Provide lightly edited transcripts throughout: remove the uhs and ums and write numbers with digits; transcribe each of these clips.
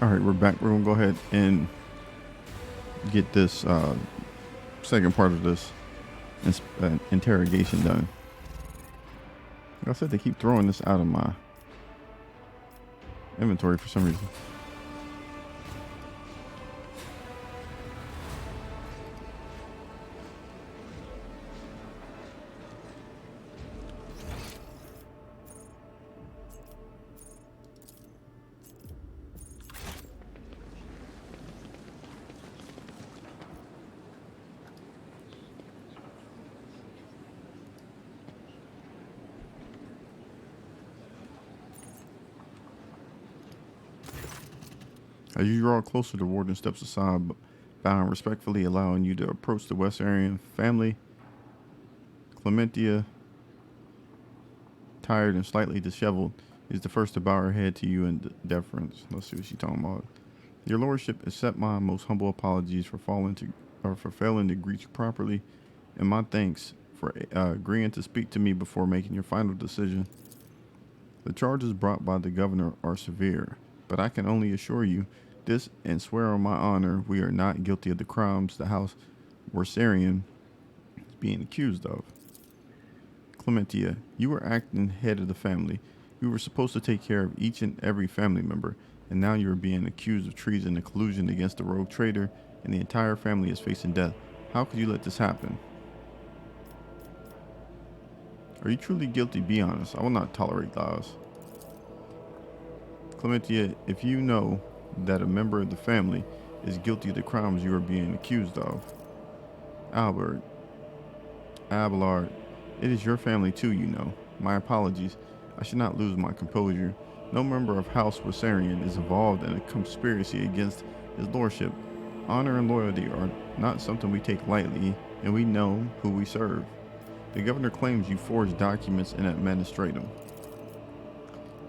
All right, we're back. We're gonna go ahead and get this second part of this interrogation done. Like I said, they keep throwing this out of my inventory for some reason. As you draw closer, the warden steps aside, bowing respectfully, allowing you to approach the Westarian family. Clementia, tired and slightly disheveled, is the first to bow her head to you in deference. Let's see what she's talking about. Your lordship, accept my most humble apologies for failing to greet you properly, and my thanks for agreeing to speak to me before making your final decision. The charges brought by the governor are severe, but I can only assure you this and swear on my honor we are not guilty of the crimes the House Warsarian is being accused of. Clementia, you were acting head of the family. You were supposed to take care of each and every family member, and now you are being accused of treason and collusion against the rogue traitor, and the entire family is facing death. How could you let this happen? Are you truly guilty? Be honest. I will not tolerate lies. Clementia, if you know that a member of the family is guilty of the crimes you are being accused of. Albert, Abelard, it is your family too, you know. My apologies. I should not lose my composure. No member of House Wassarian is involved in a conspiracy against his lordship. Honor and loyalty are not something we take lightly, and we know who we serve. The governor claims you forged documents in administratum.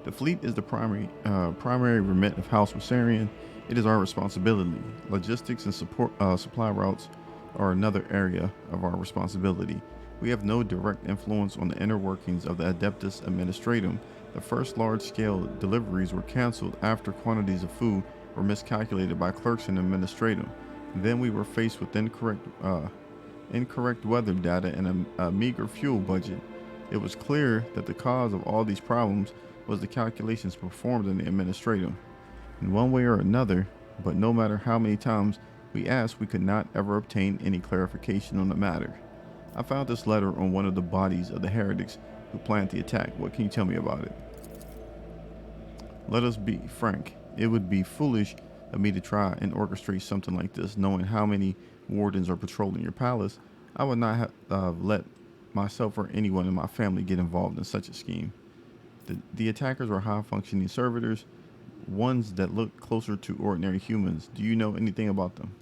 The fleet is the primary remit of House Wassarian. It is our responsibility. Logistics and supply routes are another area of our responsibility. We have no direct influence on the inner workings of the Adeptus Administratum. The first large-scale deliveries were canceled after quantities of food were miscalculated by clerks in Administratum. Then we were faced with incorrect weather data and a meager fuel budget. It was clear that the cause of all these problems was the calculations performed in the administratum. In one way or another, but no matter how many times we asked, we could not ever obtain any clarification on the matter. I found this letter on one of the bodies of the heretics who planned the attack. What can you tell me about it? Let us be frank. It would be foolish of me to try and orchestrate something like this, knowing how many wardens are patrolling your palace. I would not have let myself or anyone in my family get involved in such a scheme. The attackers were high-functioning servitors, ones that looked closer to ordinary humans. Do you know anything about them?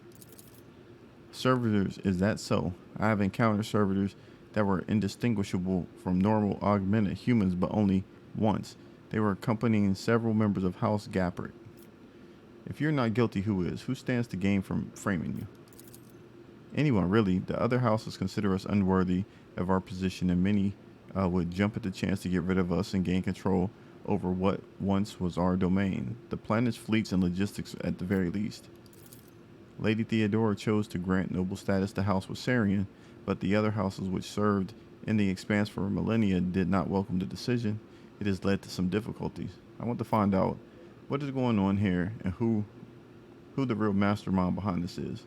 Servitors, is that so? I have encountered servitors that were indistinguishable from normal augmented humans, but only once. They were accompanying several members of House Gappert. If you're not guilty, who is? Who stands to gain from framing you? Anyone, really. The other houses consider us unworthy of our position, and many would jump at the chance to get rid of us and gain control over what once was our domain, the planet's fleets and logistics at the very least. Lady Theodora chose to grant noble status to House Wassarian, but the other houses which served in the expanse for millennia did not welcome the decision. It has led to some difficulties. I want to find out what is going on here and who the real mastermind behind this is.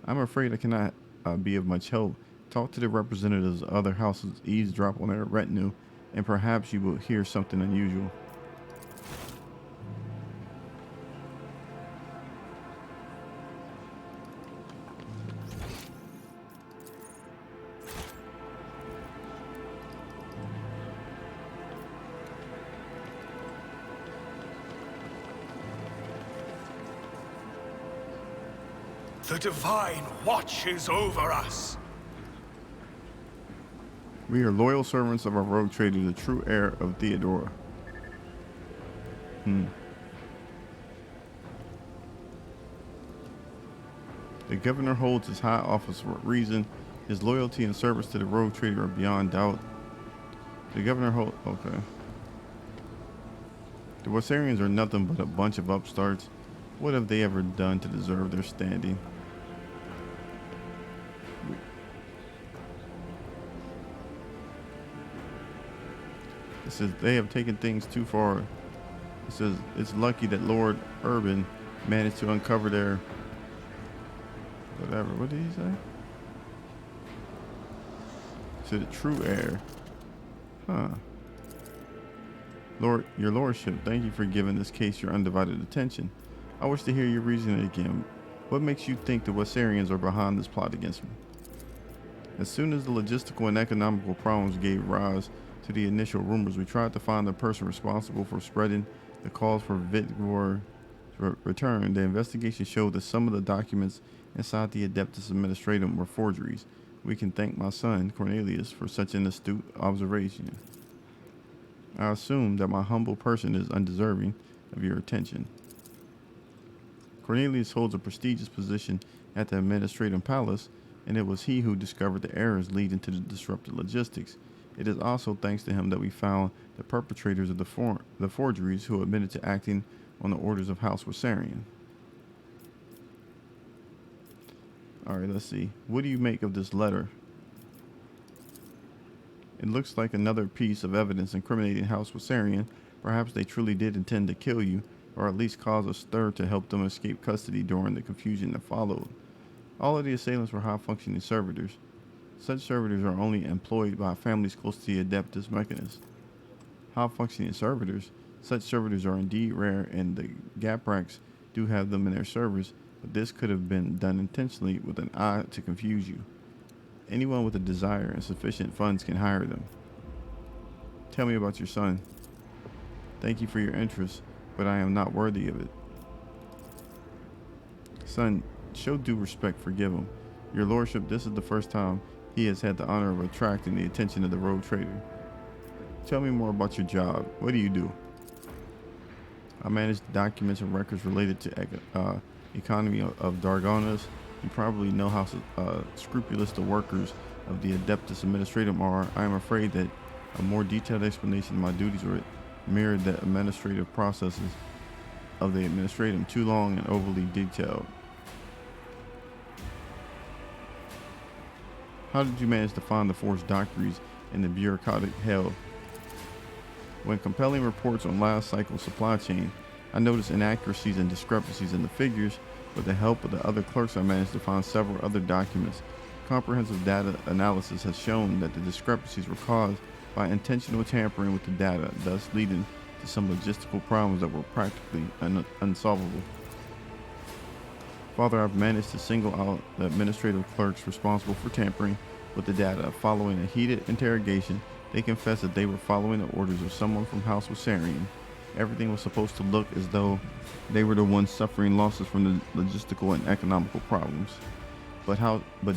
I'm afraid I cannot be of much help. Talk to the representatives of other houses, eavesdrop on their retinue, and perhaps you will hear something unusual. The Divine watches over us. We are loyal servants of our rogue trader, the true heir of Theodora. The governor holds his high office for a reason. His loyalty and service to the rogue trader are beyond doubt. The governor holds... Okay. The Wasarians are nothing but a bunch of upstarts. What have they ever done to deserve their standing? It says they have taken things too far. It says it's lucky that Lord Urban managed to uncover their whatever. What did he say? To the true heir. Huh. Lord, your lordship, thank you for giving this case your undivided attention. I wish to hear your reasoning again. What makes you think the Wasarians are behind this plot against me? As soon as the logistical and economical problems gave rise to the initial rumors, we tried to find the person responsible for spreading the calls for Vigor's return. The investigation showed that some of the documents inside the Adeptus Administratum were forgeries. We can thank my son, Cornelius, for such an astute observation. I assume that my humble person is undeserving of your attention. Cornelius holds a prestigious position at the Administratum Palace, and it was he who discovered the errors leading to the disrupted logistics. It is also thanks to him that we found the perpetrators of the forgeries who admitted to acting on the orders of House Wasarian. Alright, let's see. What do you make of this letter? It looks like another piece of evidence incriminating House Wasarian. Perhaps they truly did intend to kill you, or at least cause a stir to help them escape custody during the confusion that followed. All of the assailants were high-functioning servitors. Such servitors are only employed by families close to the Adeptus Mechanist. High-functioning servitors? Such servitors are indeed rare, and the Gapraks do have them in their service, but this could have been done intentionally with an eye to confuse you. Anyone with a desire and sufficient funds can hire them. Tell me about your son. Thank you for your interest, but I am not worthy of it. Son, show due respect, forgive him. Your lordship, this is the first time he has had the honor of attracting the attention of the rogue trader. Tell me more about your job. What do you do? I manage the documents and records related to economy of Dargonas. You probably know how scrupulous the workers of the Adeptus Administratum are. I am afraid that a more detailed explanation of my duties would mirror the administrative processes of the Administratum, too long and overly detailed. How did you manage to find the forged doctrines in the bureaucratic hell? When compelling reports on last cycle supply chain, I noticed inaccuracies and discrepancies in the figures. With the help of the other clerks, I managed to find several other documents. Comprehensive data analysis has shown that the discrepancies were caused by intentional tampering with the data, thus leading to some logistical problems that were practically unsolvable. Father, I've managed to single out the administrative clerks responsible for tampering with the data. Following a heated interrogation, they confessed that they were following the orders of someone from House Wasarian. Everything was supposed to look as though they were the ones suffering losses from the logistical and economical problems. But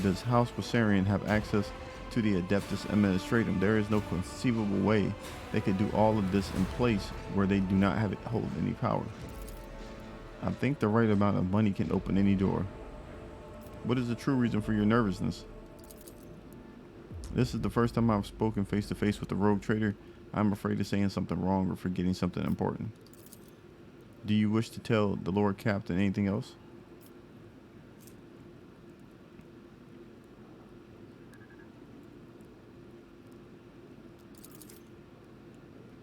does House Wasarian have access to the Adeptus Administratum? There is no conceivable way they could do all of this in place where they do not hold any power. I think the right amount of money can open any door. What is the true reason for your nervousness? This is the first time I've spoken face to face with a rogue trader. I'm afraid of saying something wrong or forgetting something important. Do you wish to tell the Lord Captain anything else?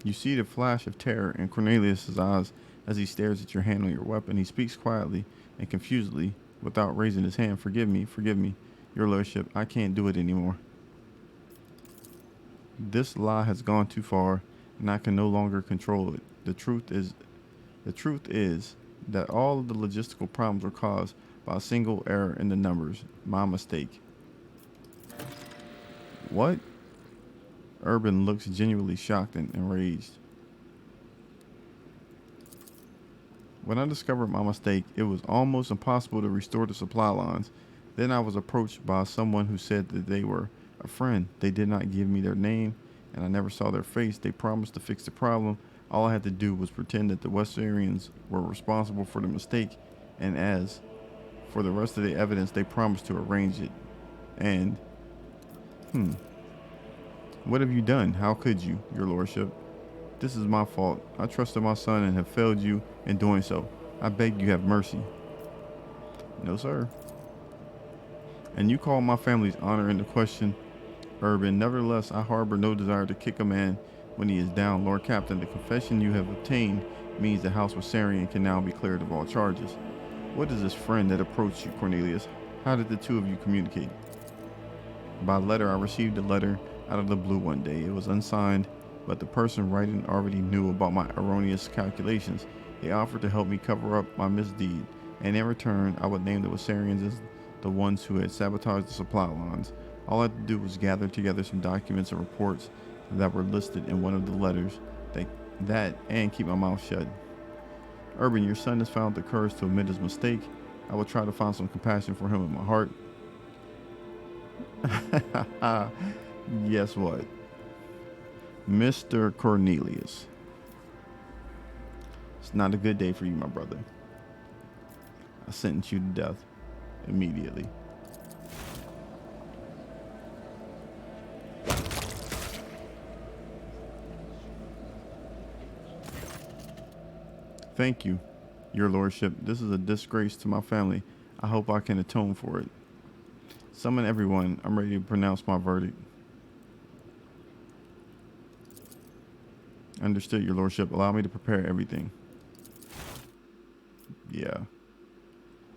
You see the flash of terror in Cornelius' eyes as he stares at your hand on your weapon. He speaks quietly and confusedly without raising his hand. Forgive me, your lordship. I can't do it anymore. This lie has gone too far, and I can no longer control it. The truth is that all of the logistical problems were caused by a single error in the numbers. My mistake. What? Urban looks genuinely shocked and enraged. When I discovered my mistake, it was almost impossible to restore the supply lines. Then I was approached by someone who said that they were a friend. They did not give me their name, and I never saw their face. They promised to fix the problem. All I had to do was pretend that the Wasarians were responsible for the mistake, and as for the rest of the evidence, they promised to arrange it. And, what have you done? How could you, your lordship? This is my fault. I trusted my son and have failed you in doing so. I beg you have mercy. No, sir. And you call my family's honor into question, Urban. Nevertheless, I harbor no desire to kick a man when he is down. Lord Captain, the confession you have obtained means the House Wasarian can now be cleared of all charges. What is this friend that approached you, Cornelius? How did the two of you communicate? By letter. I received a letter out of the blue one day. It was unsigned, but the person writing already knew about my erroneous calculations. They offered to help me cover up my misdeed, and in return, I would name the Wasarians as the ones who had sabotaged the supply lines. All I had to do was gather together some documents and reports that were listed in one of the letters, that and keep my mouth shut. Urban, your son has found the courage to admit his mistake. I will try to find some compassion for him in my heart. Guess what? Mr. Cornelius. It's not a good day for you, my brother. I sentence you to death immediately. Thank you, your lordship. This is a disgrace to my family. I hope I can atone for it. Summon everyone. I'm ready to pronounce my verdict. Understood, your lordship. Allow me to prepare everything. Yeah.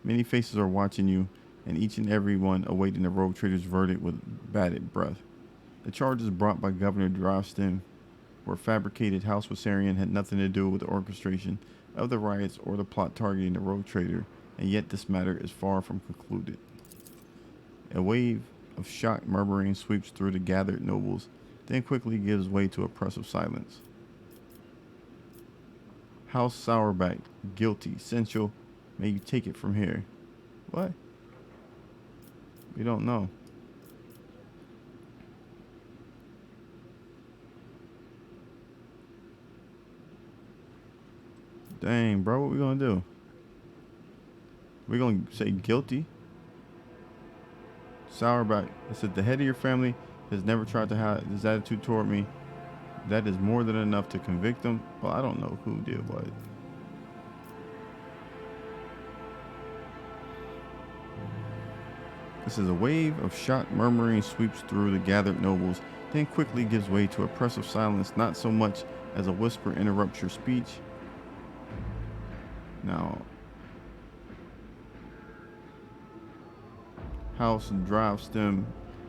Many faces are watching you, and each and every one awaiting the rogue trader's verdict with bated breath. The charges brought by Governor Driveston were fabricated. House Wasarian had nothing to do with the orchestration of the riots or the plot targeting the rogue trader, and yet this matter is far from concluded. A wave of shocked murmuring sweeps through the gathered nobles, then quickly gives way to oppressive silence. House Sourback, guilty. Essential, may you take it from here. What? We don't know. Dang, bro, what we gonna do? We gonna say guilty? Sourback, it said the head of your family has never tried to hide his attitude toward me. That is more than enough to convict him. Well, I don't know who did what. This is a wave of shocked murmuring sweeps through the gathered nobles, then quickly gives way to oppressive silence. Not so much as a whisper interrupts your speech. Now, House Drivestem,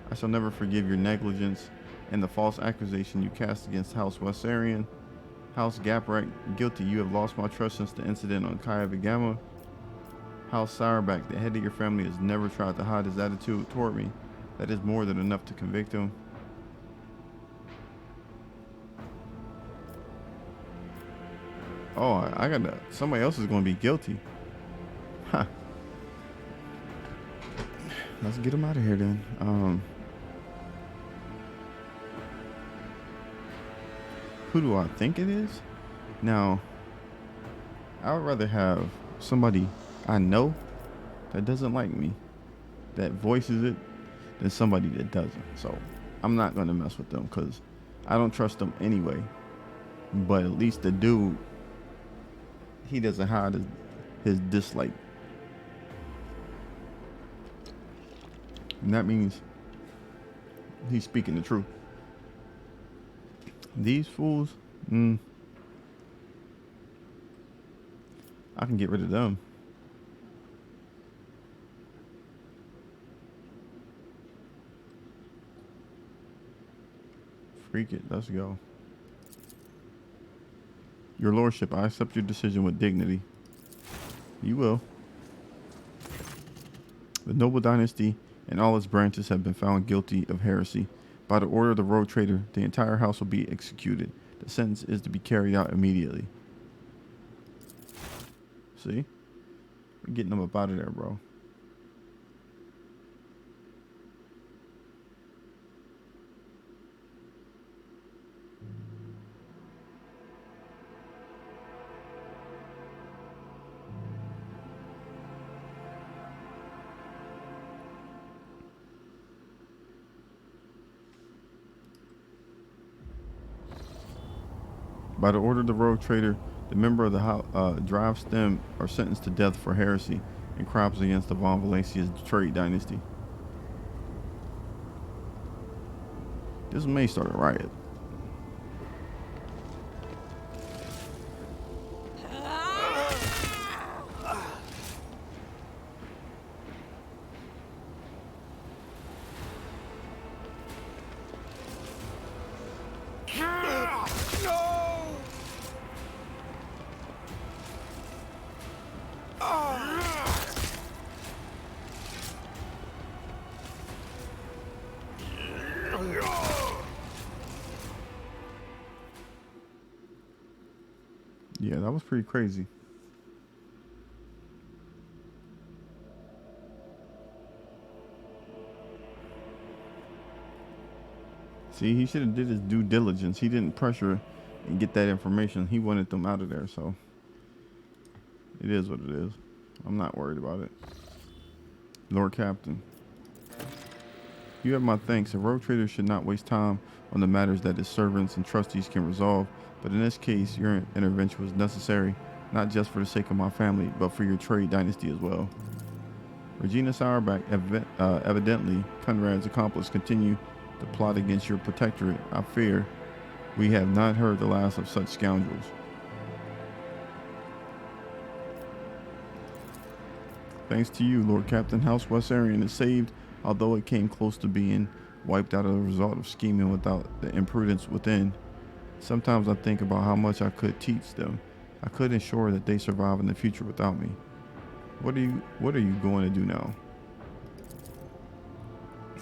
I shall never forgive your negligence and the false accusation you cast against House Wasarian. House Gaprak, guilty. You have lost my trust since the incident on Kaya Vigama. House Sourback, the head of your family has never tried to hide his attitude toward me. That is more than enough to convict him. Oh, I got somebody else is going to be guilty. Huh. Let's get him out of here then. Who do I think it is? Now, I would rather have somebody I know that doesn't like me, that voices it, than somebody that doesn't. So I'm not going to mess with them because I don't trust them anyway. But at least the dude, he doesn't hide his dislike. And that means he's speaking the truth. These fools, I can get rid of them. Freak it, let's go. Your lordship, I accept your decision with dignity. You will. The noble dynasty and all its branches have been found guilty of heresy. By the order of the rogue trader, the entire house will be executed. The sentence is to be carried out immediately. See? We're getting them up out of there, bro. By the order of the rogue trader, the member of the drive stem are sentenced to death for heresy and crimes against the Von Valencia's trade dynasty. This may start a riot. Yeah, that was pretty crazy. See, he should have did his due diligence. He didn't pressure and get that information. He wanted them out of there, so it is what it is. I'm not worried about it. Lord Captain, you have my thanks. A rogue trader should not waste time on the matters that his servants and trustees can resolve, but in this case, your intervention was necessary, not just for the sake of my family, but for your trade dynasty as well. Regina Sauerback, evidently Conrad's accomplice, continue to plot against your protectorate. I fear we have not heard the last of such scoundrels. Thanks to you, Lord Captain, House Wessarian is saved, although it came close to being wiped out as a result of scheming without the imprudence within. Sometimes I think about how much I could teach them. I could ensure that they survive in the future without me. What are you going to do now?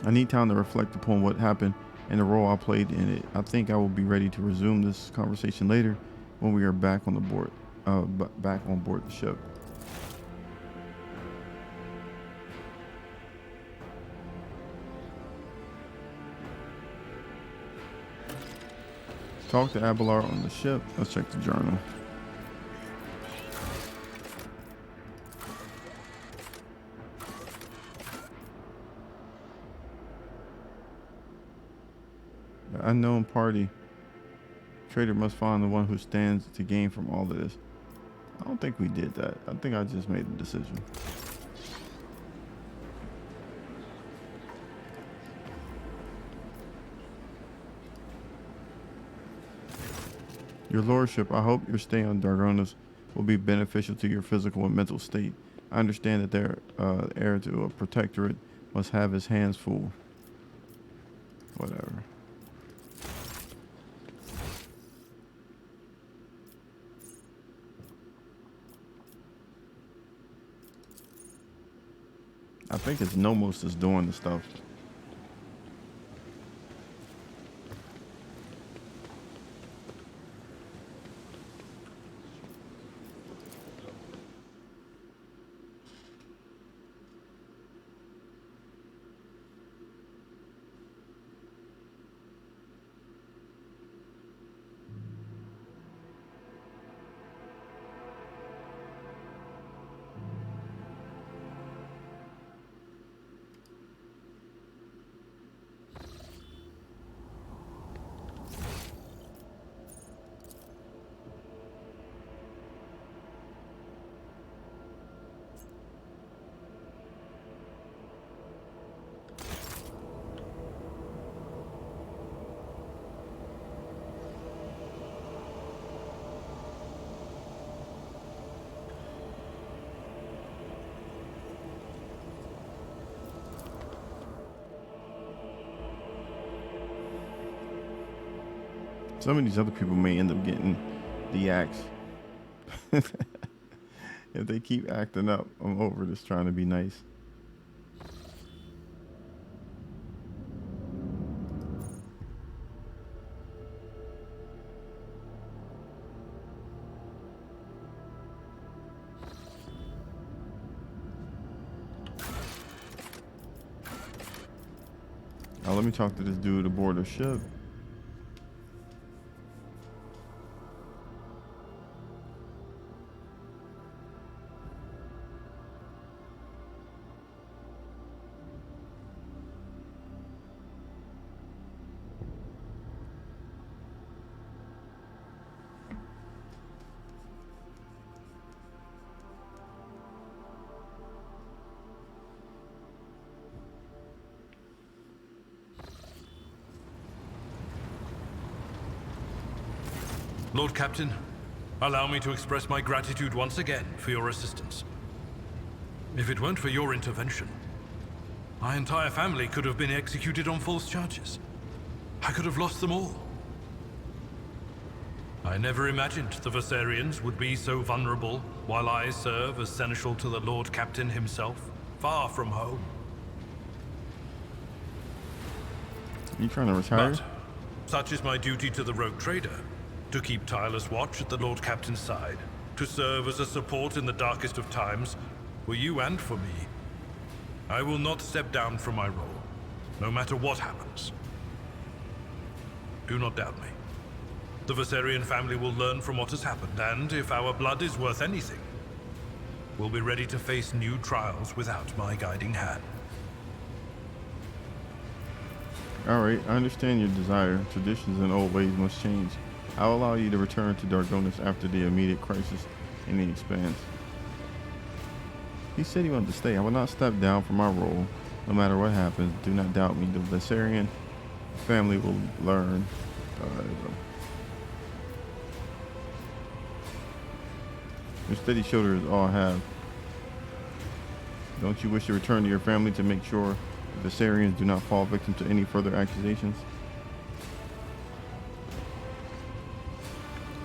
I need time to reflect upon what happened and the role I played in it. I think I will be ready to resume this conversation later when we are back on the board, back on board the ship. Talk to Abelard on the ship. Let's check the journal. The unknown party. Trader must find the one who stands to gain from all of this. I don't think we did that. I think I just made the decision. Your Lordship, I hope your stay on Dargonis will be beneficial to your physical and mental state. I understand that their heir to a protectorate must have his hands full. Whatever. I think it's Nomos that's doing the stuff. Some of these other people may end up getting the axe. If they keep acting up, I'm over this trying to be nice. Now let me talk to this dude aboard the ship. Lord Captain, allow me to express my gratitude once again for your assistance. If it weren't for your intervention, my entire family could have been executed on false charges. I could have lost them all. I never imagined the Vasarians would be so vulnerable while I serve as seneschal to the Lord Captain himself, far from home. You trying to retire? But such is my duty to the rogue trader, to keep tireless watch at the Lord Captain's side, to serve as a support in the darkest of times, for you and for me. I will not step down from my role, no matter what happens. Do not doubt me. The Vasarian family will learn from what has happened, and if our blood is worth anything, we'll be ready to face new trials without my guiding hand. Alright, I understand your desire. Traditions and old ways must change. I'll allow you to return to Dargonis after the immediate crisis in the Expanse. He said he wanted to stay. I will not step down from my role, no matter what happens. Do not doubt me. The Vasarian family will learn. Your steady shoulder is all I have. Don't you wish to return to your family to make sure the Vasarians do not fall victim to any further accusations?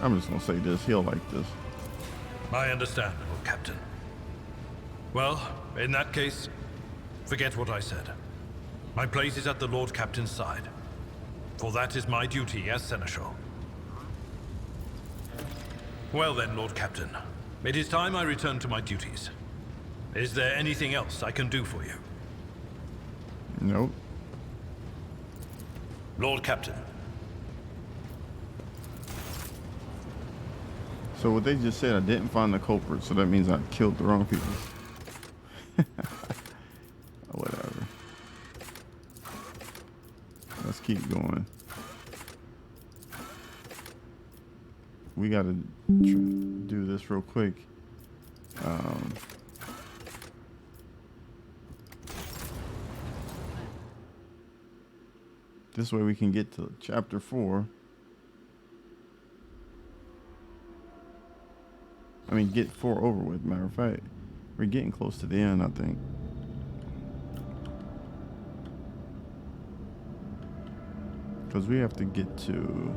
I'm just gonna say this. He'll like this. I understand, Lord Captain. Well, in that case, forget what I said. My place is at the Lord Captain's side, for that is my duty as Seneschal. Well then, Lord Captain, it is time I return to my duties. Is there anything else I can do for you? Nope. Lord Captain. So what they just said, I didn't find the culprit, so that means I killed the wrong people. Whatever. Let's keep going. We gotta do this real quick. This way we can get to chapter 4. I mean, get 4 over with. Matter of fact, we're getting close to the end, I think. Because we have to get to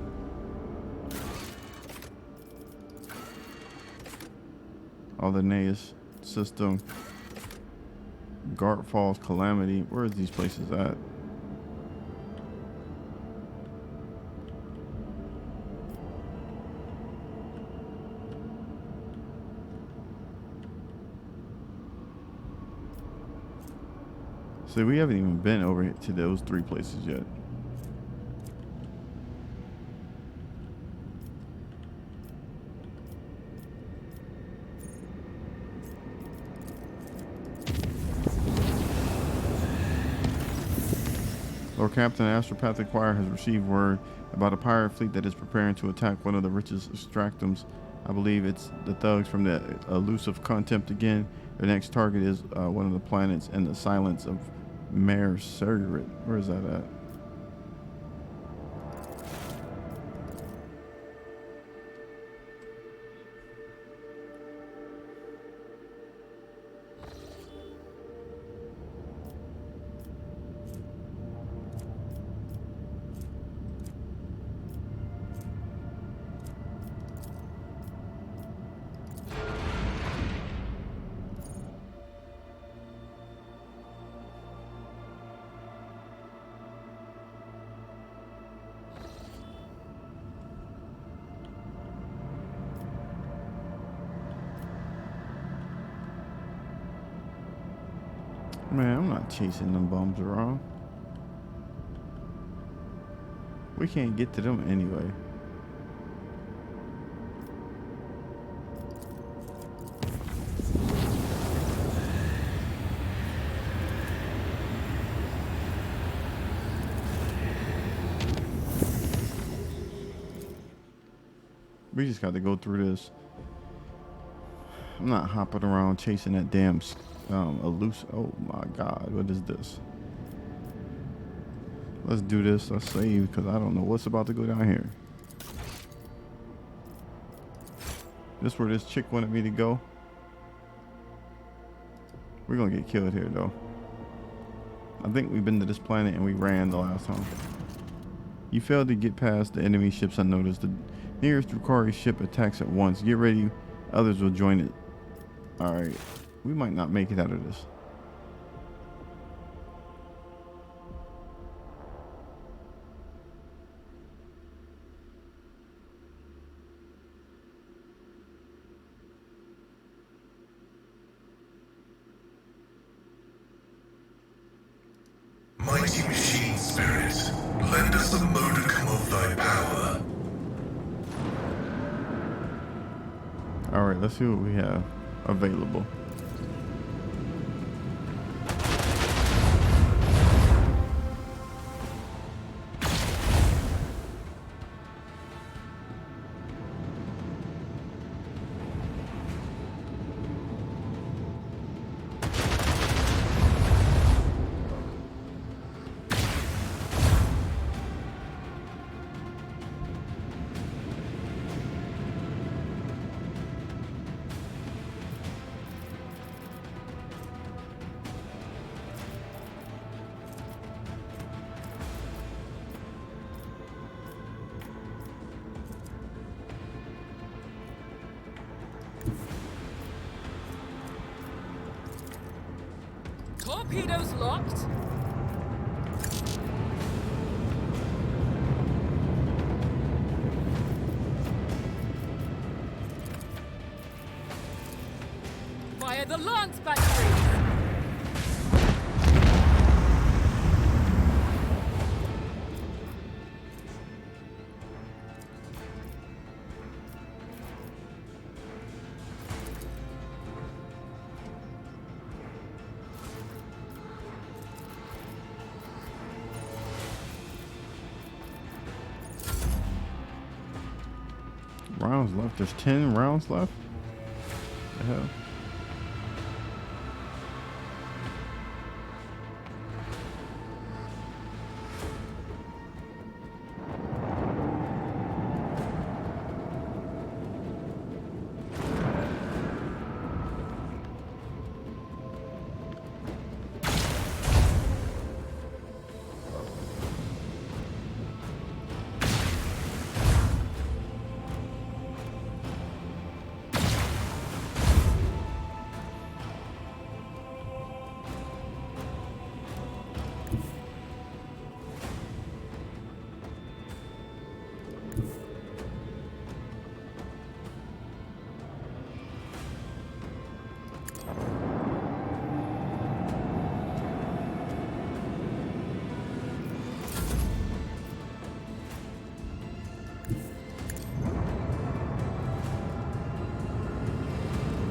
Alderneus system, Gart Falls, Calamity. Where is these places at? So we haven't even been over to those 3 places yet. Lord Captain, the Astropathic Choir has received word about a pirate fleet that is preparing to attack one of the richest extractums. I believe it's the thugs from the elusive Contempt again. Their next target is one of the planets in the silence of Mare Surgerit. Where is that at? Man, I'm not chasing them bums around. We can't get to them anyway. We just got to go through this. I'm not hopping around chasing that damn elusive. Oh my God, what is this? Let's do this. Let's save because I don't know what's about to go down here. This where this chick wanted me to go. We're gonna get killed here though. I think we've been to this planet and we ran the last time. You failed to get past the enemy ships unnoticed. The nearest Drukari ship attacks at once. Get ready, others will join it. Alright, we might not make it out of this. Mighty machine spirit, lend us a modicum of thy power. Alright, let's see what we have available. Torpedoes locked. Fire the lance batteries. Rounds left. There's 10 rounds left. The hell?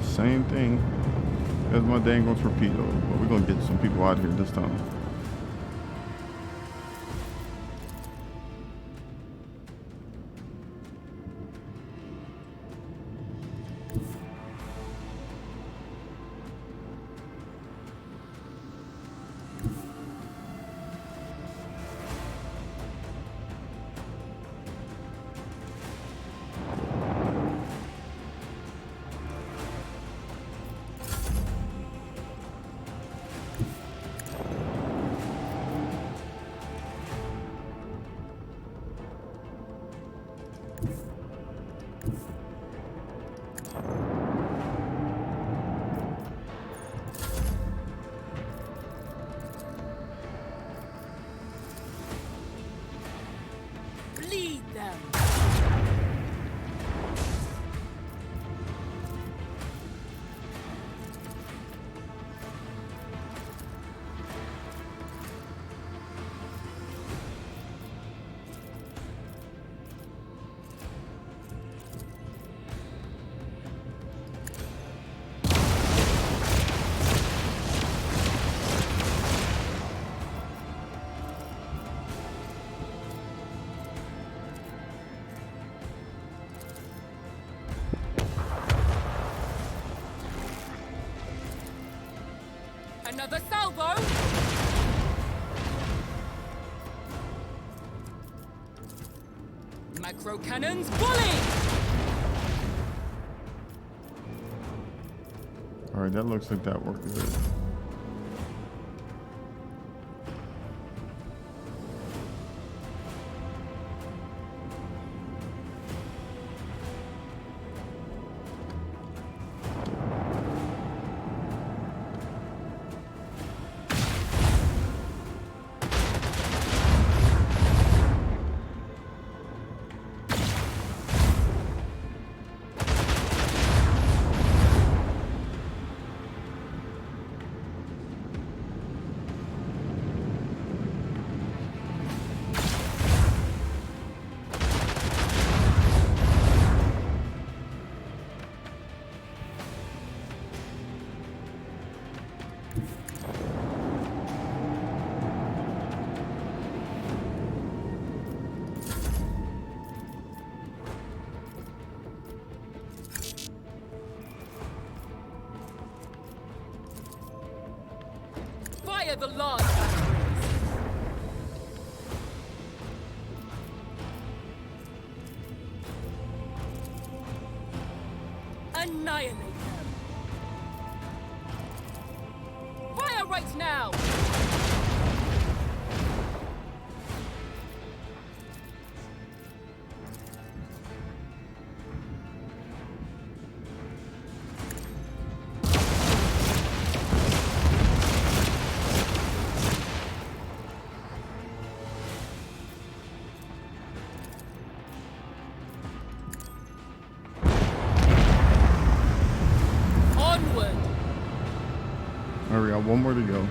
Same thing as my dang on torpedo, but we're gonna get some people out of here this time. Bleed them. Another salvo. Micro cannons, volley. All right, that looks like that worked good. Fire the large batteries! Annihilate them! Fire right now! Onward! All right, we got one more to go.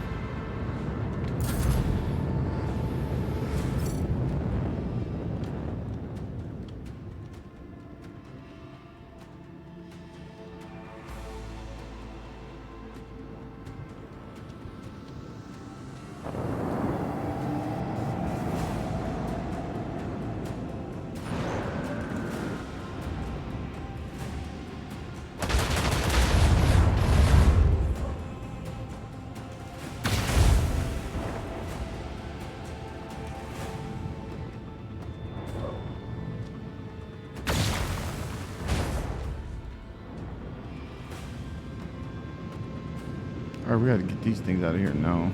All right, we got to get these things out of here now.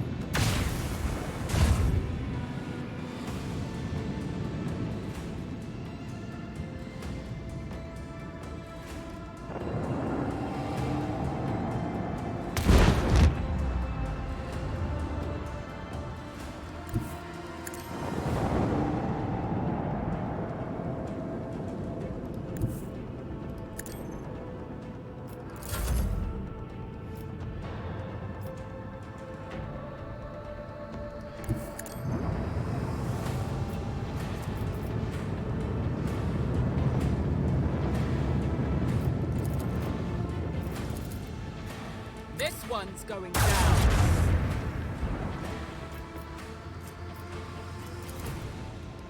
This one's going down.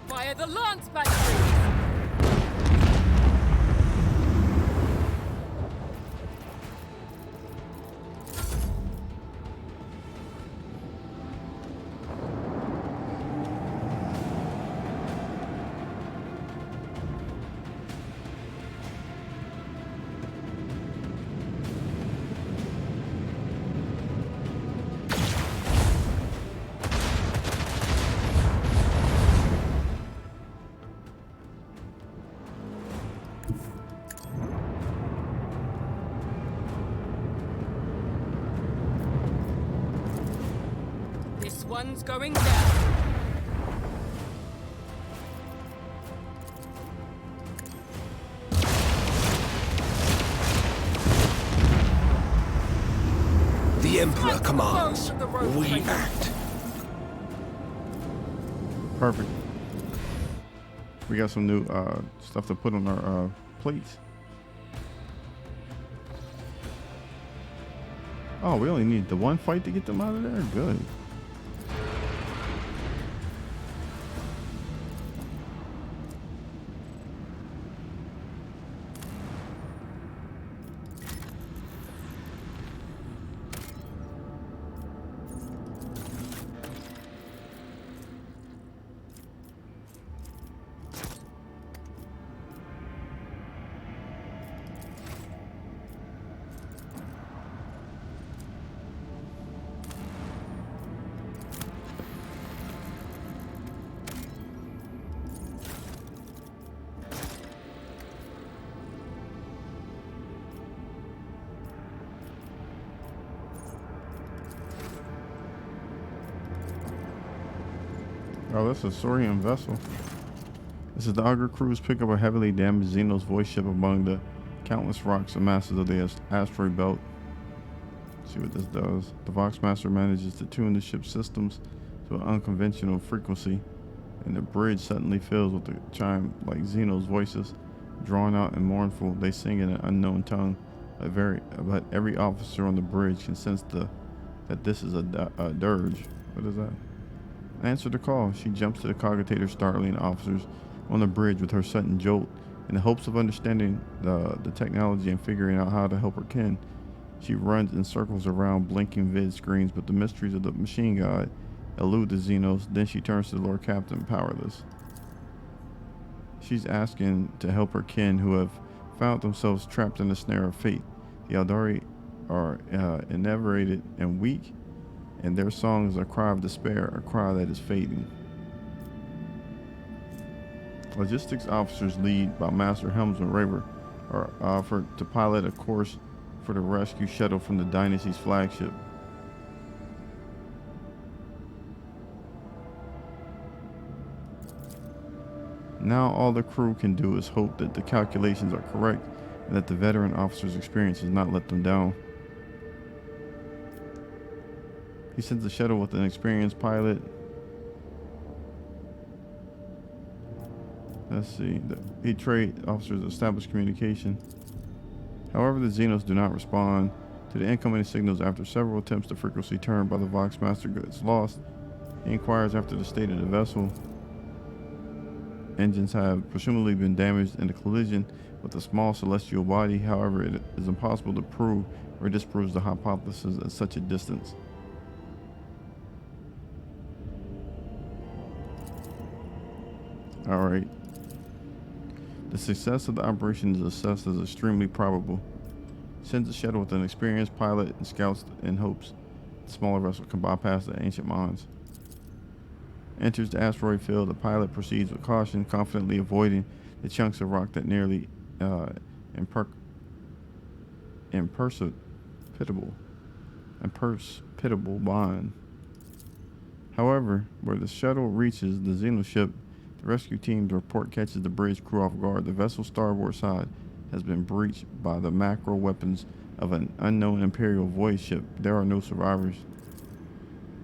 Fire the lance batteries! This one's going down. The Emperor Strike commands. the road We trader. act. Perfect. We got some new stuff to put on our plates. Oh, we only need the one fight to get them out of there? Good. Oh, that's a Saurian vessel. This is the Augur crews pick up a heavily damaged Xenos voice ship among the countless rocks and masses of the asteroid belt. Let's see what this does. The Voxmaster manages to tune the ship's systems to an unconventional frequency, and the bridge suddenly fills with a chime like Xenos voices. Drawn out and mournful, they sing in an unknown tongue. But every officer on the bridge can sense that this is a dirge. What is that? Answer the call. She jumps to the cogitator, startling officers on the bridge with her sudden jolt. In the hopes of understanding the technology and figuring out how to help her kin, she runs in circles around blinking vid screens, but the mysteries of the machine god elude the Xenos. Then she turns to the Lord Captain, powerless. She's asking to help her kin who have found themselves trapped in the snare of fate. The Aeldari are enervated and weak, and their song is a cry of despair, a cry that is fading. Logistics officers, led by Master Helmsman Raver, are offered to pilot a course for the rescue shuttle from the Dynasty's flagship. Now all the crew can do is hope that the calculations are correct and that the veteran officer's experience has not let them down. He sends the shuttle with an experienced pilot. Let's see. The trade officers establish communication. However, the Xenos do not respond to the incoming signals. After several attempts, the frequency turned by the Voxmaster gets lost. He inquires after the state of the vessel. Engines have presumably been damaged in a collision with a small celestial body. However, it is impossible to prove or disprove the hypothesis at such a distance. Alright. The success of the operation is assessed as extremely probable. Sends a shuttle with an experienced pilot and scouts in hopes the smaller vessel can bypass the ancient mines. Enters the asteroid field. The pilot proceeds with caution, confidently avoiding the chunks of rock that nearly imperceptible bond. However, where the shuttle reaches the Xenoship, the rescue team's report catches the bridge crew off guard. The vessel's starboard side has been breached by the macro weapons of an unknown Imperial void ship. There are no survivors.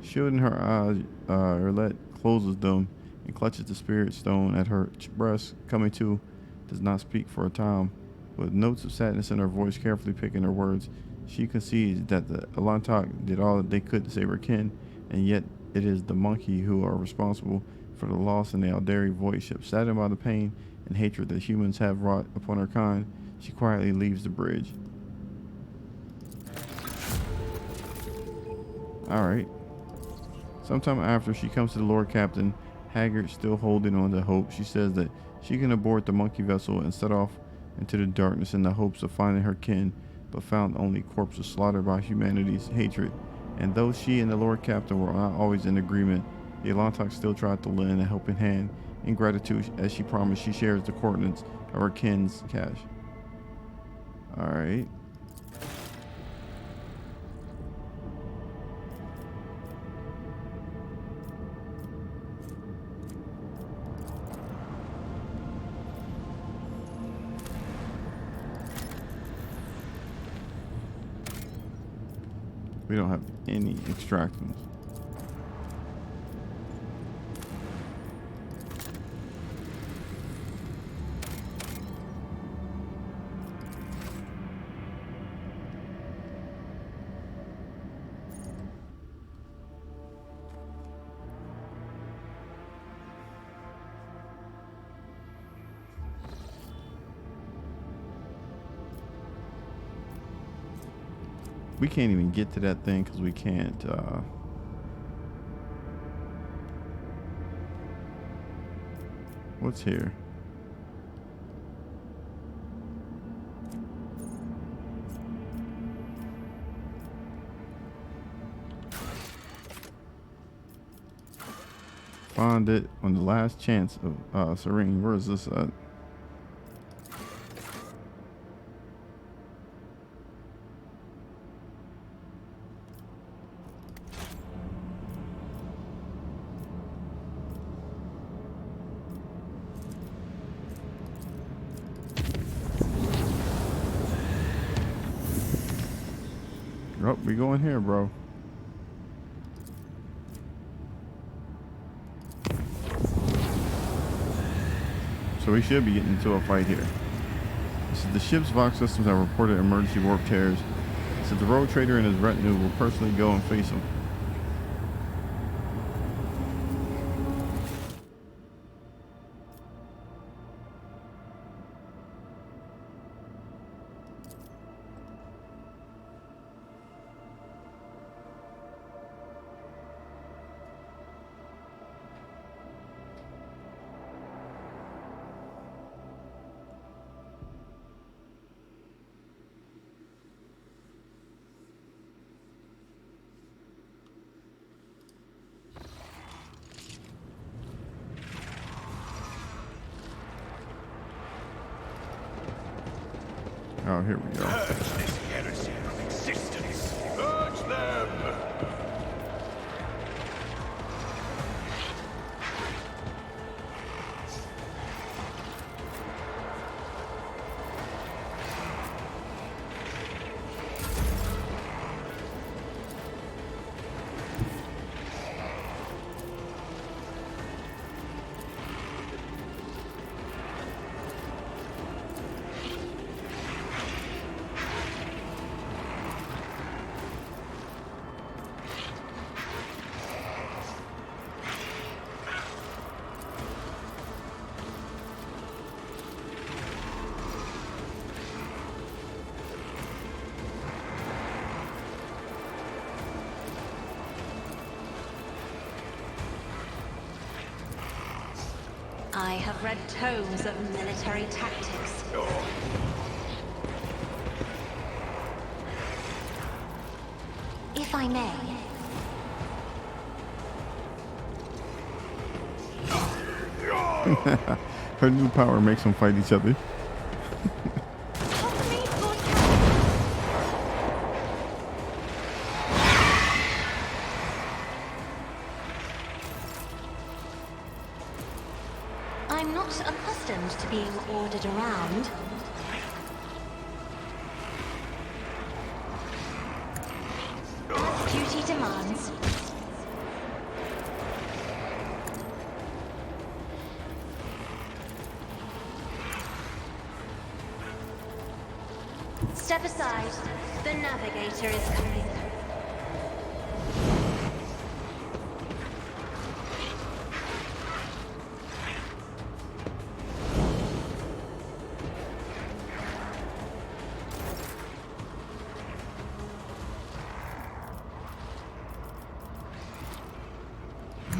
Shielding her eyes, Erlet closes them and clutches the spirit stone at her breast. Coming to, does not speak for a time. With notes of sadness in her voice, carefully picking her words, she concedes that the Elantok did all that they could to save her kin, and yet it is the monkey who are responsible for the loss in the Aeldari void ship. Saddened by the pain and hatred that humans have wrought upon her kind, she quietly leaves the bridge. Alright. Sometime after, she comes to the Lord Captain, haggard, still holding on to hope. She says that she can abort the monkey vessel and set off into the darkness in the hopes of finding her kin, but found only corpses slaughtered by humanity's hatred. And though she and the Lord Captain were not always in agreement, the Elantok still tried to lend a helping hand. In gratitude, as she promised, she shares the coordinates of her kin's cache. Alright. We don't have any extractions. We can't even get to that thing because we can't what's here? Find it on the last chance of Serene. Where is this at? Oh, we going here, bro. So we should be getting into a fight here. This is the ship's Vox systems have reported emergency warp tears. So the rogue trader and his retinue will personally go and face them. Oh, here we go. Purge this heresy from existence. Purge them! I have read tomes of military tactics. If I may. Her new power makes them fight each other. I'm not accustomed to being ordered around. As duty demands. Step aside. The navigator is coming.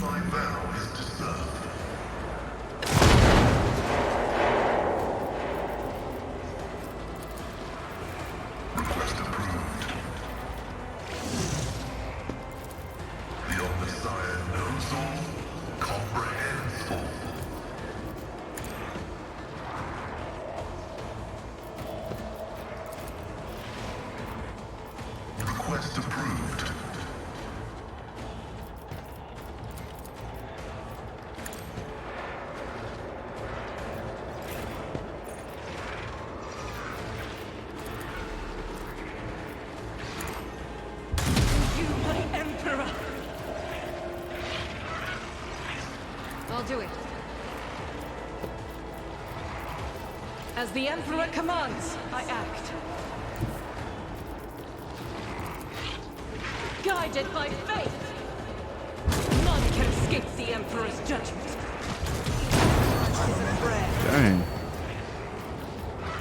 My vow is to serve. Request approved. The Omnissiah knows all, comprehends all. Request approved. You, my Emperor! I'll do it. As the Emperor commands, I act. Guided by faith! None can escape the Emperor's judgment. This is a prayer. Dang.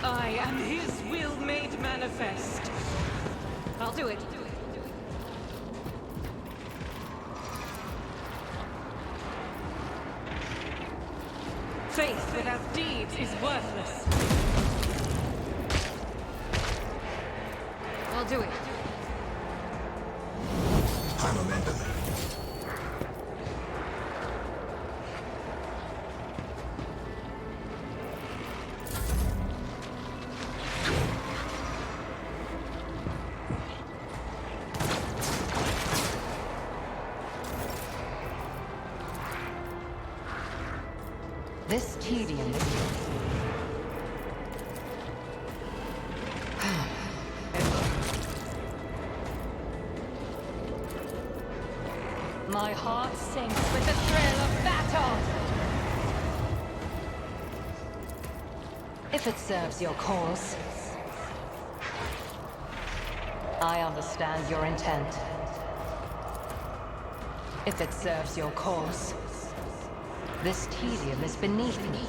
I am his will made manifest. I'll do it. Faith without deeds is worthless. I'll do it. High momentum. This tedium. My heart sinks with the thrill of battle! If it serves your cause. I understand your intent. If it serves your cause. This tedium is beneath me.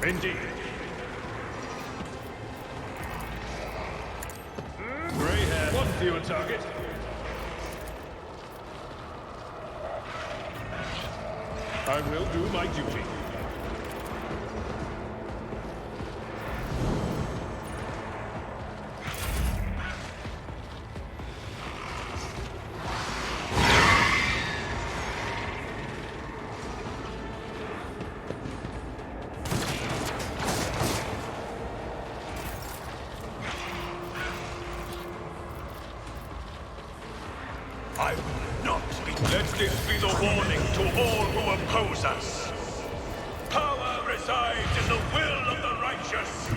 Indeed. Grey hair. One fewer target. I will do my duty. I will not be. Let this be the warning to all who oppose us. Power resides in the will of the righteous.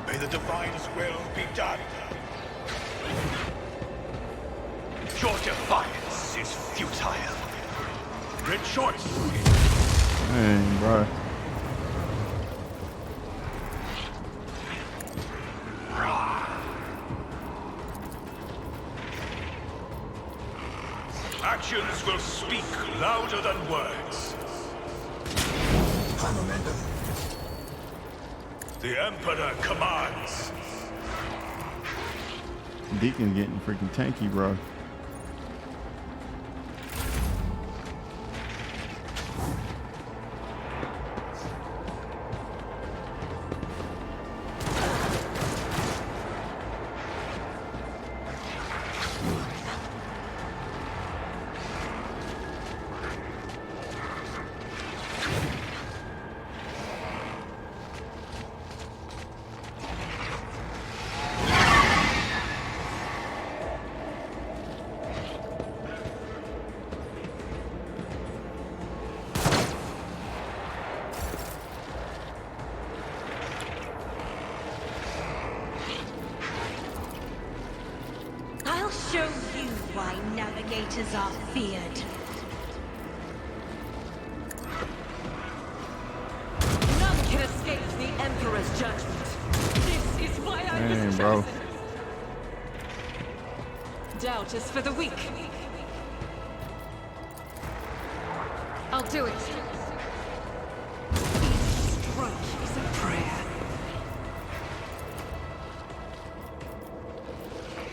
May the Divine's will be done. Your defiance is futile. Rejoice. Dang, bro. Actions will speak louder than words. The Emperor commands. Deacon's getting freaking tanky, bro. I'll show you why navigators are feared. None can escape the Emperor's judgment. This is why I was Dang, chosen. bro. Doubt is for the weak. I'll do it. Each stroke is a prayer.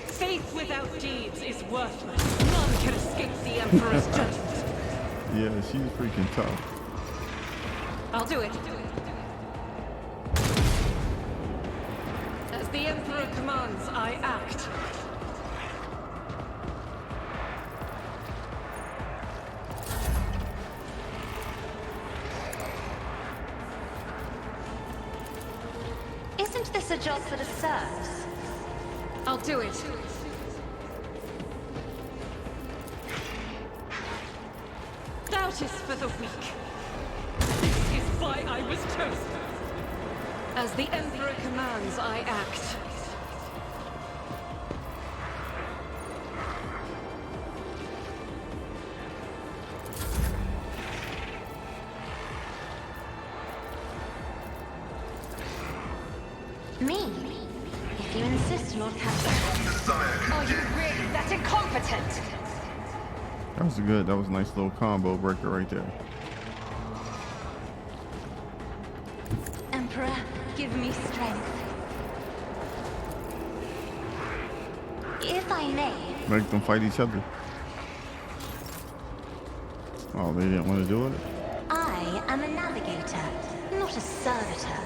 Faith without deeds is worthless. None can escape the Emperor's judgment. Yeah, she's freaking tough. I'll do it. As the Emperor commands, I act. Isn't this a job for the serfs? I'll do it. Doubt is for the weak. This is why I was chosen. As the Emperor commands, I act. Me? If you insist, Lord Captain. Are you really that incompetent? That was good. That was a nice little combo breaker right there. Emperor, give me strength. If I may. Make them fight each other. Oh, they didn't want to do it? I am a navigator, not a servitor.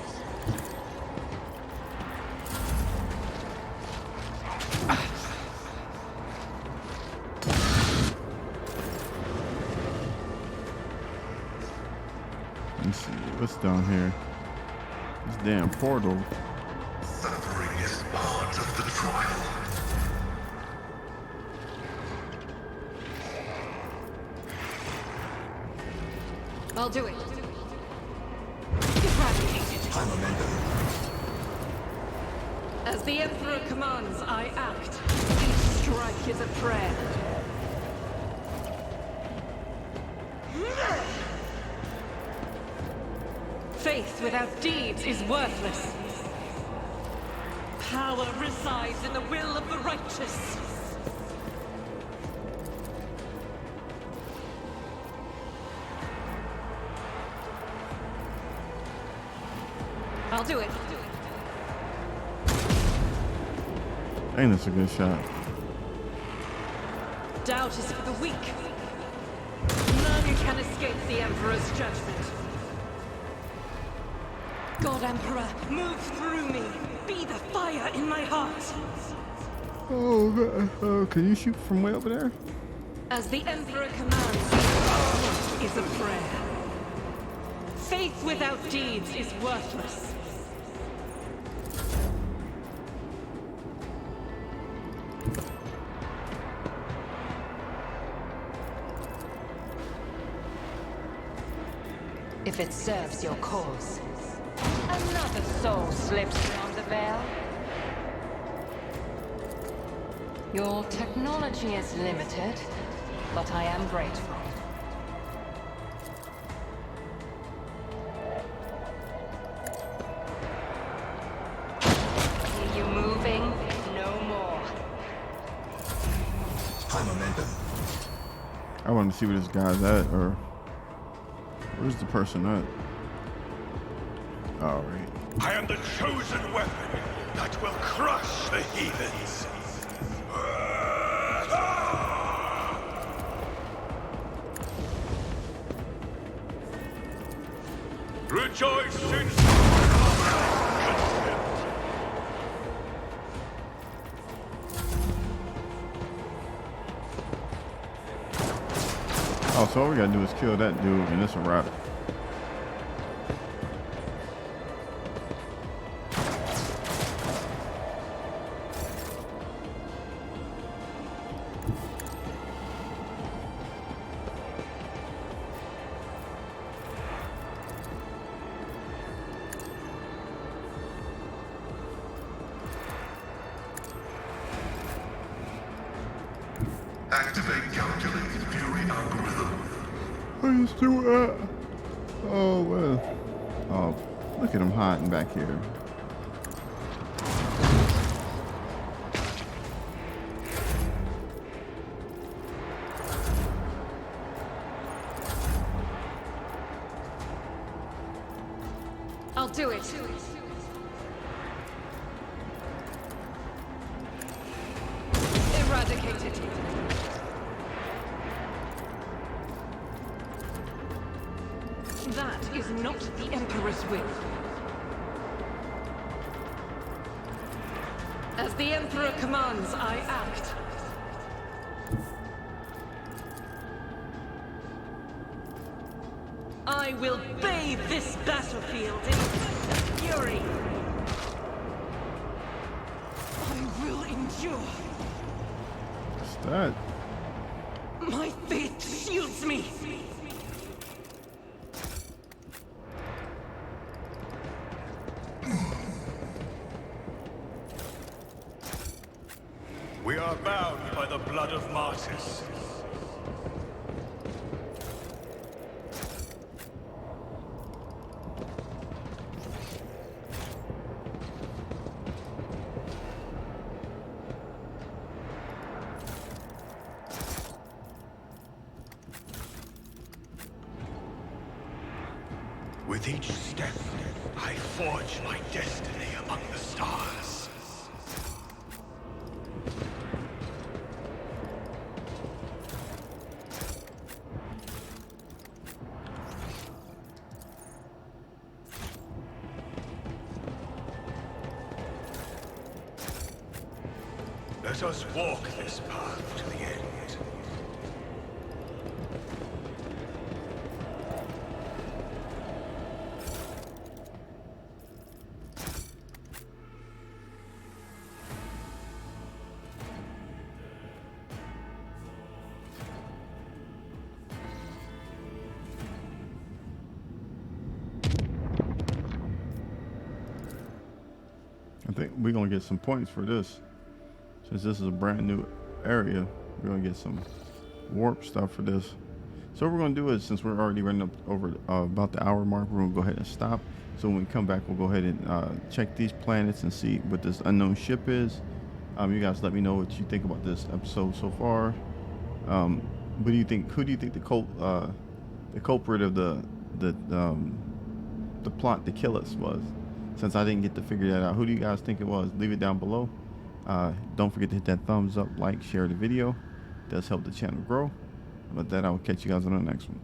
Let's see, what's down here? This damn portal. Suffering is part of the trial. I'll do it. Eradicate it. As the Emperor commands, I act. Each strike is a prayer. Faith without deeds is worthless. Power resides in the will of the righteous. I'll do it. Ain't this a good shot? Doubt is for the weak. None can escape the Emperor's judgment. God Emperor, move through me. Be the fire in my heart. Oh, can you shoot from way over there? As the Emperor commands, faith is a prayer. Faith without deeds is worthless. If it serves your cause. Another soul slips beyond the veil. Your technology is limited, but I am grateful. See you moving? No more. I want to see where this guy's at, or where's the person at? All right. I am the chosen weapon that will crush the heathens. Rejoice in Oh, so all we gotta do is kill that dude, and it's a wrap. Activate calculated fury algorithm. What is doing? Oh well. Oh, look at him hiding back here. I'll do it. Eradicate it. That is not the Emperor's will. As the Emperor commands, I act. I will bathe this battlefield in fury. I will endure. What's that? My faith shields me. We are bound by the blood of martyrs. With each step, I forge my destiny among the stars. Let us walk this path to the end. I think we're gonna get some points for this. Since this is a brand new area, we're gonna get some warp stuff for this. So what we're gonna do is, since we're already running up over about the hour mark, we're gonna go ahead and stop. So when we come back, we'll go ahead and check these planets and see what this unknown ship is. You guys let me know what you think about this episode so far. What do you think? Who do you think the culprit of the plot to kill us was? Since I didn't get to figure that out, who do you guys think it was? Leave it down below. Don't forget to hit that thumbs up, like, share the video. It does help the channel grow. With that, I will catch you guys on the next one.